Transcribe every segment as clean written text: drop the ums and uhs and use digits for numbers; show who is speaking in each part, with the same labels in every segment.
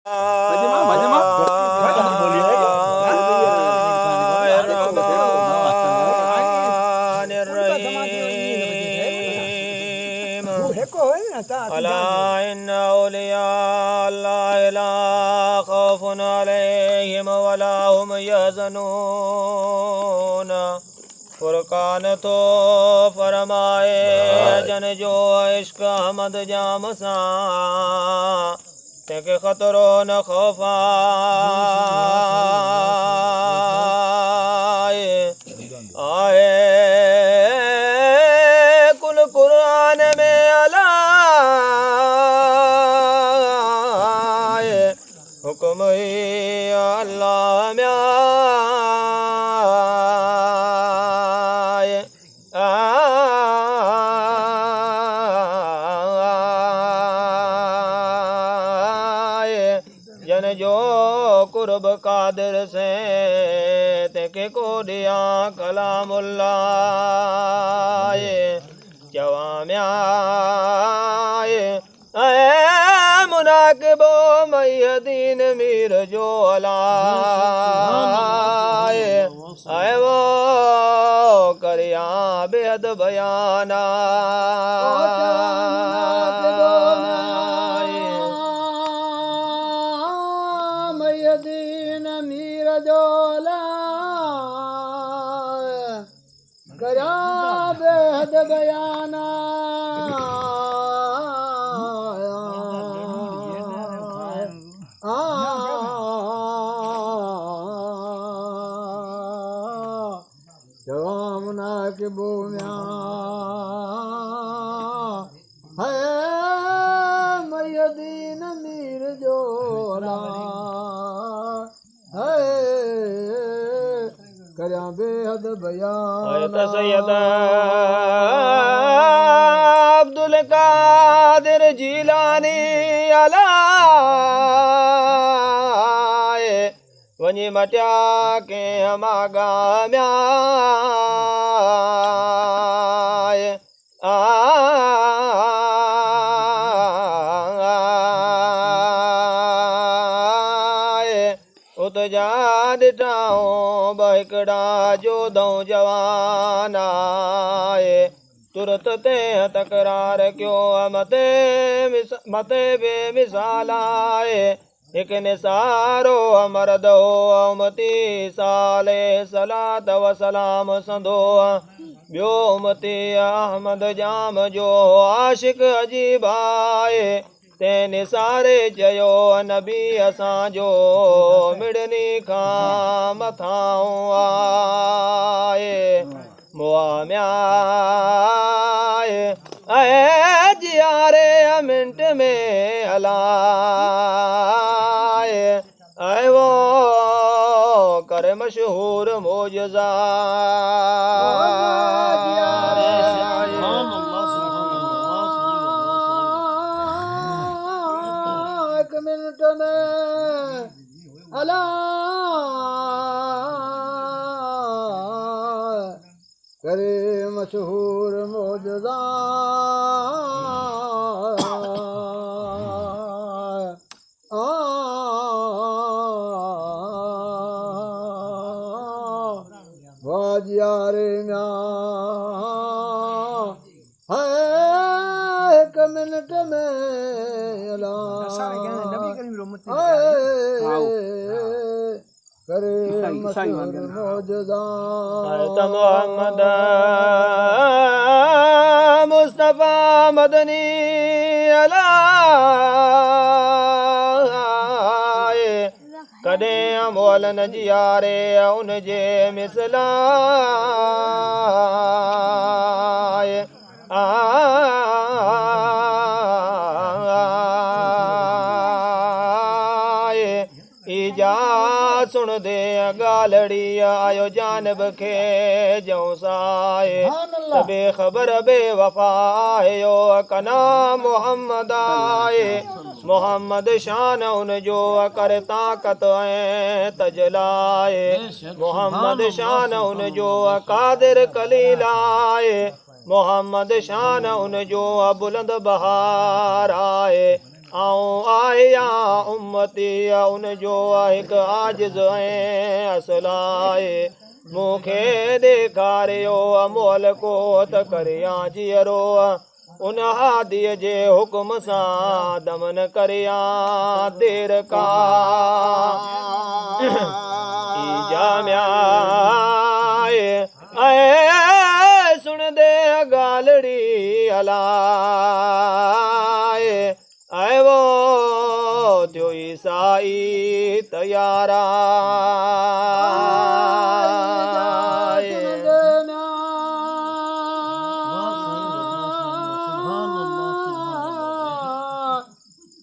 Speaker 1: ભજમાં ભજમાં
Speaker 2: ألا إن أولياء الله لا خوف عليهم ولا هم يحزنون फुरकान तो फरमाए जन जो इश्क अहमद जाम सा तेके खतरो न खौफा आए कुल कुरान में अला हुक्म अल्लाह में जन जो कुर्ब कादिर से तेके को दिया कलामुल्लाह जवाम्याए मुनाकिबो मैदीन मीर जो अलाए आए वो करिया बेहद बयाना
Speaker 3: मैदीन मीर जोला करा बेहद बयाना जवामना के बोम्या है मैदीन मीर जोला है करा बेहद बयान
Speaker 2: सैयद अब्दुल कादिर जीलानी अला वनी मटिया के हमागा म्याए उत जा ॾिठाऊं बहिकड़ा जो दऊं जवानाए तुरत ते तकरार क्यों मते बेमिसाल आए एक निसारो मर्द हो उमती साले सलात व सलाम संदो ॿियो उमती अहमद जाम जो आशिक अजीब आए ते निसारे चयो नबी असांजो मिड़नी खां मथां आए मुआम्याए ऐं जियारे मिंट में हलाए ऐं वो करे मशहूर मोजज़ा
Speaker 3: एक मिनट में अला करे मशहूर मोजज़ा वाजियारे म्या है एक मिनट में अला करे मशहूर मोजज़ा
Speaker 2: मोहम्मद मुस्तफा मदनी अला कॾहिं अमोल न जियारे उन जे मिसला ईजा सुन दे गालड़ी आयो जानब खे जऊं साए बेखबर बेवफायो कना मोहम्मद आए मोहम्मद शान उन जो कर ताकत ऐं तजलाए मोहम्मद शान उन जो कादिर कलीलाए मोहम्मद शान उन जो बुलंद बहार आए आऊं आया उम्मती उन जो हिकु आजिज़ ऐं असलाए मूंखे ॾेखारियो मोल को त करियां जीअरो उन हादीअ जे हुकुम सां दमन करियां देर का जाम्याए ऐ सुन दे गालड़ी हलाए ऐ वो थियो ईसाई तयारा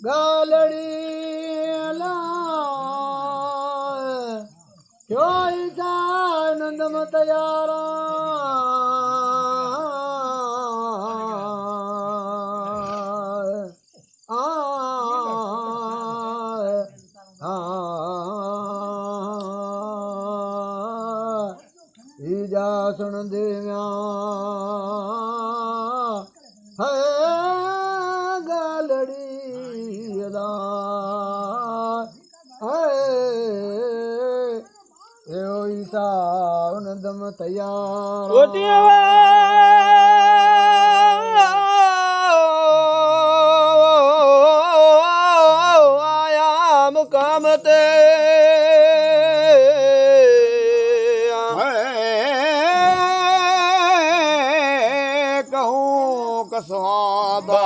Speaker 3: गालड़ी आनंदम तयारा ईजा सुन देव्या है गालड़ी ईसा उनदम तयार
Speaker 2: आया मुकाम ते कहूँ कसवाबा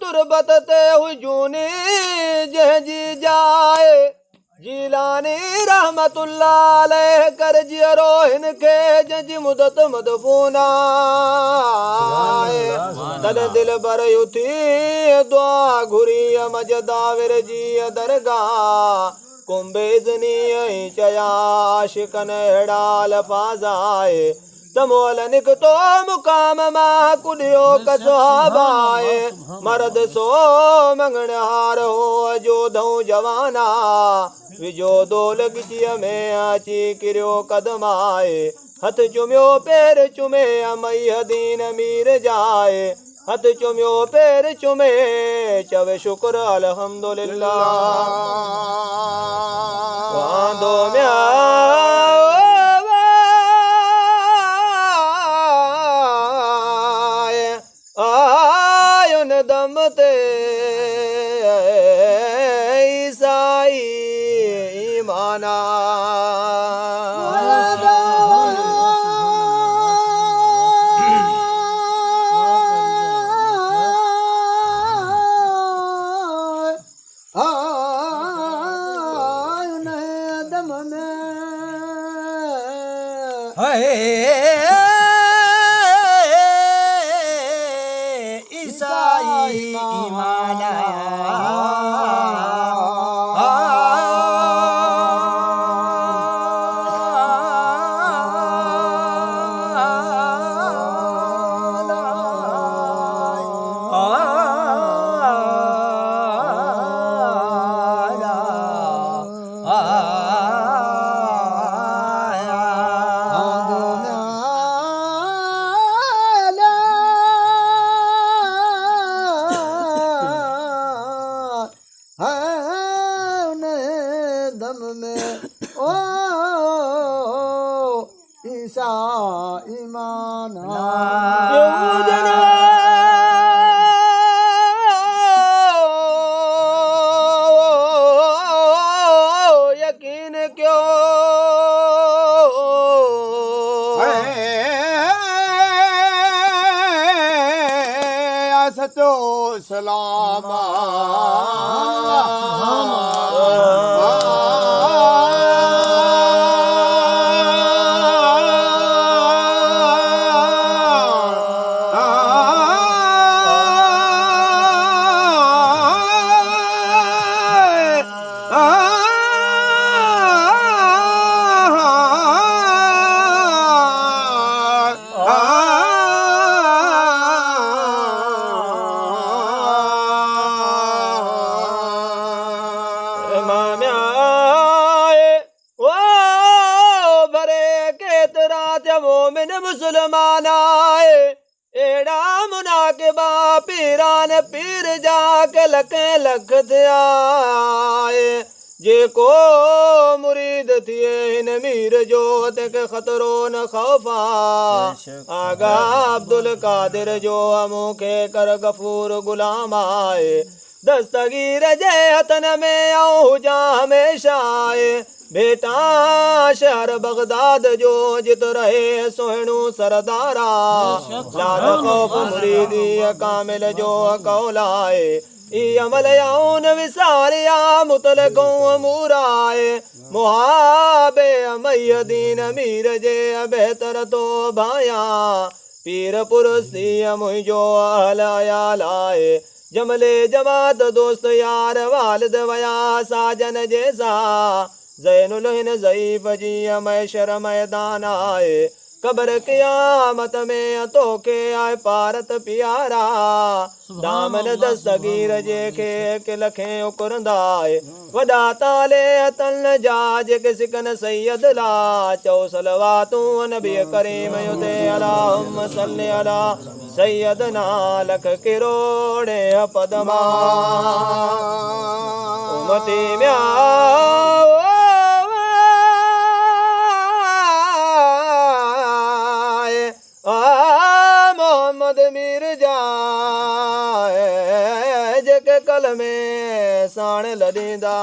Speaker 2: तुरबत ते हुजूनी जंहिंजी जाए जीलानी रहमतुल्लाह अलैह कर जियरो हिन खे जंहिंजी मुदत मदफूना तद दिल बर उथी दुआ घुरी मजदाविर जी दरगाह कुंभे ज़नी चया शिकन अहिड़ा लफ़ाज़ आए तमोल निकतो मुकाम मां कुॾियो कसवाबाए मर्द सो मंगण हार हो जोधऊं जवाना विजो दोल गिचीअ में अची किरियो कदम आए हथ चुमियो पैर चुमे मई दीन मीर जाए हथ चुमियो पैर चुमे चवे शुक्र अल्हम्दुलिल्लाह वांदो म्या दम ते ईसाई ईमाना
Speaker 3: दम में
Speaker 2: ईमाना
Speaker 3: दम में ओ ईसा ईमाना
Speaker 2: यकीन क्यों सचो सलामा साथ मोमिन मुसलमान आए एड़ा मुनाकिबा पीरान पीर जाके लखे लख थियाए जेको मुरीद थिए हिन मीर जो तंहिंखे ख़तरो न ख़ौफ़ा आगा अब्दुल कादिर जो मूंखे कर गफ़ूर गुलाम आहे दस्तगीर जे हथन में आऊं हुजां हमेशा आहे बेटा शहर बगदाद जो जित रहे सुहिणू सरदारा लाद ख़ौफ़ मुरीदी कामिल जो कौल आहे ई अमल याऊन विसारिया मुतलक़ अमूर आहे मुहाबे मयदीन मीर जे बहितर तो भाया पीर पुरस्ती मुंहिंजो अहल अयाल आहे जमले जमात दोस्त यार वालिद वया साजन जैसा ज़ैनुल हिन ज़ईफ़ जी मैशर मैदान आहे कब्र क़यामत में तोखे आहे पारत प्यारा दामन दस्तगीर जे खे लखे उकुरंदा आहे वॾा ताले तन जा जेके सिकन सैयद ला चओ सलवातूं नबी करीम युते अलाहुम्म सल्लि अला सैयदना लख किरोड़े पदमा उमती म्याओ मोहम्मद मिर्जा जेके कल में साण लॾींदा